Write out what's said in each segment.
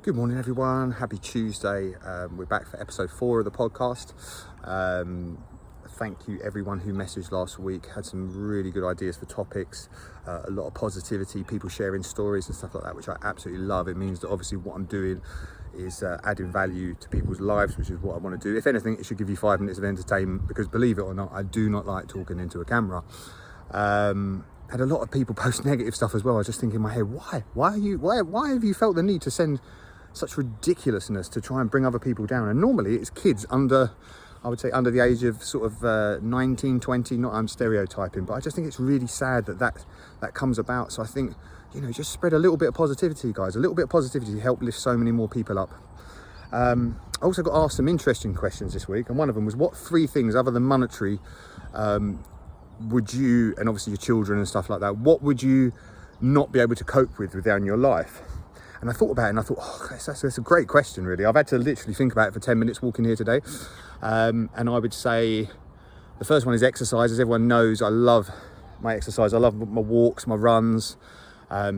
Good morning, everyone. Happy Tuesday. We're back for episode 4 of the podcast. Thank you, everyone who messaged last week. Had some really good ideas for topics, a lot of positivity, people sharing stories and stuff like that, which I absolutely love. It means that obviously what I'm doing is adding value to people's lives, which is what I want to do. If anything, it should give you 5 minutes of entertainment, because believe it or not, I do not like talking into a camera. Had a lot of people post negative stuff as well. I was just thinking in my head, why have you felt the need to send such ridiculousness to try and bring other people down? And normally it's kids under, I would say under the age of sort of 19, 20, not I'm stereotyping, but I just think it's really sad that comes about. So I think, just spread a little bit of positivity, guys. A little bit of positivity to help lift so many more people up. I also got asked some interesting questions this week, and one of them was, what 3 things other than monetary would you, and obviously your children and stuff like that, what would you not be able to cope with within your life? And I thought about it and I thought, that's a great question, really. I've had to literally think about it for 10 minutes walking here today. And I would say the first one is exercise. As everyone knows, I love my exercise. I love my walks, my runs,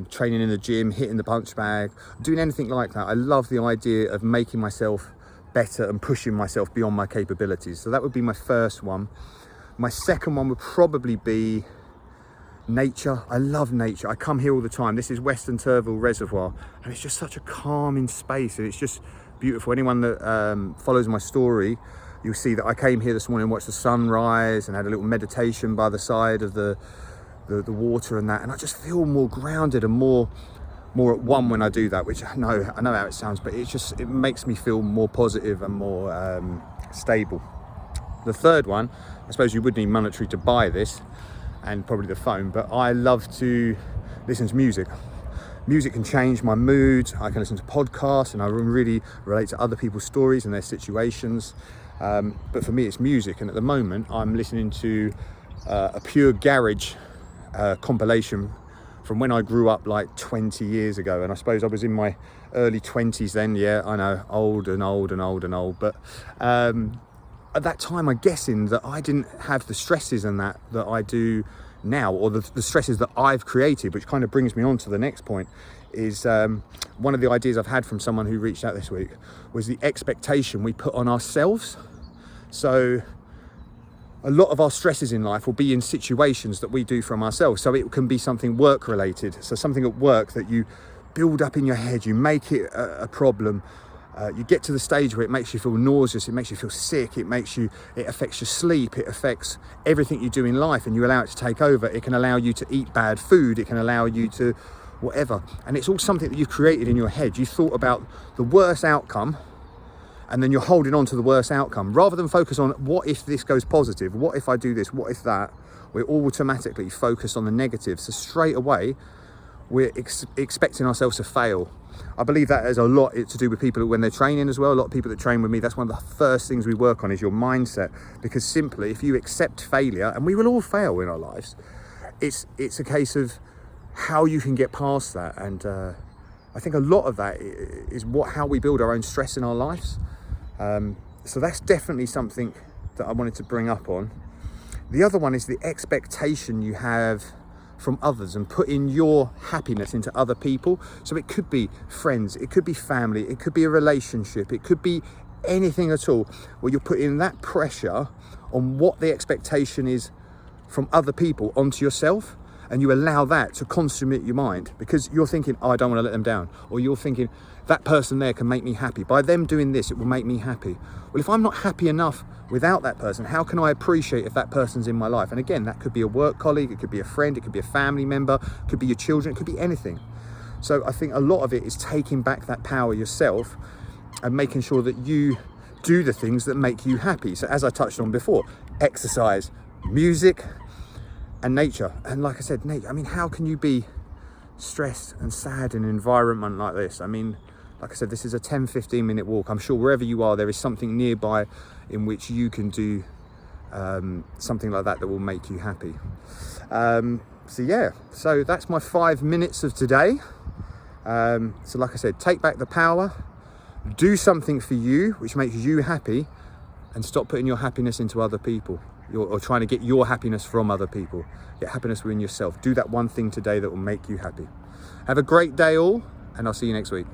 training in the gym, hitting the punch bag, doing anything like that. I love the idea of making myself better and pushing myself beyond my capabilities. So that would be my first one. My second one would probably be nature. I love nature. I come here all the time. This is Western Turville Reservoir, and it's just such a calming space, and it's just beautiful. Anyone that follows my story, you'll see that I came here this morning and watched the sunrise and had a little meditation by the side of the water and that, and I just feel more grounded and more at one when I do that, which I know how it sounds, but it makes me feel more positive and more stable. The third one, I suppose you would need monetary to buy this, and probably the phone, but I love to listen to music. Music can change my mood. I can listen to podcasts, and I really relate to other people's stories and their situations. But for me, it's music, and at the moment, I'm listening to a Pure Garage compilation from when I grew up like 20 years ago, and I suppose I was in my early 20s then. Yeah, I know, old, but at that time, I'm guessing that I didn't have the stresses and that I do now, or the stresses that I've created, which kind of brings me on to the next point, is one of the ideas I've had from someone who reached out this week was the expectation we put on ourselves. So a lot of our stresses in life will be in situations that we do from ourselves. So it can be something work related. So something at work that you build up in your head, you make it a problem. You get to the stage where it makes you feel nauseous, it makes you feel sick, it affects your sleep, it affects everything you do in life, and you allow it to take over. It can allow you to eat bad food, it can allow you to whatever. And it's all something that you've created in your head. You thought about the worst outcome, and then you're holding on to the worst outcome. Rather than focus on, what if this goes positive? What if I do this? What if that? We're automatically focused on the negative. So straight away, we're expecting ourselves to fail. I believe that has a lot to do with people when they're training as well. A lot of people that train with me, that's one of the first things we work on, is your mindset. Because simply, if you accept failure, and we will all fail in our lives, it's a case of how you can get past that. And I think a lot of that is how we build our own stress in our lives. So that's definitely something that I wanted to bring up on. The other one is the expectation you have from others, and putting your happiness into other people. So it could be friends, it could be family, it could be a relationship, it could be anything at all, where you're putting that pressure on what the expectation is from other people onto yourself, and you allow that to consume your mind, because you're thinking, I don't want to let them down, or you're thinking, that person there can make me happy. By them doing this, it will make me happy. Well, if I'm not happy enough without that person, how can I appreciate if that person's in my life? And again, that could be a work colleague, it could be a friend, it could be a family member, it could be your children, it could be anything. So I think a lot of it is taking back that power yourself and making sure that you do the things that make you happy. So as I touched on before, exercise, music, and nature. And like I said, nature, I mean, how can you be stressed and sad in an environment like this? I mean, like I said, this is a 10-15 minute walk. I'm sure wherever you are, there is something nearby in which you can do something like that will make you happy. So that's my 5 minutes of today. So like I said, take back the power, do something for you which makes you happy, and stop putting your happiness into other people, or trying to get your happiness from other people. Get happiness within yourself. Do that one thing today that will make you happy. Have a great day all, and I'll see you next week.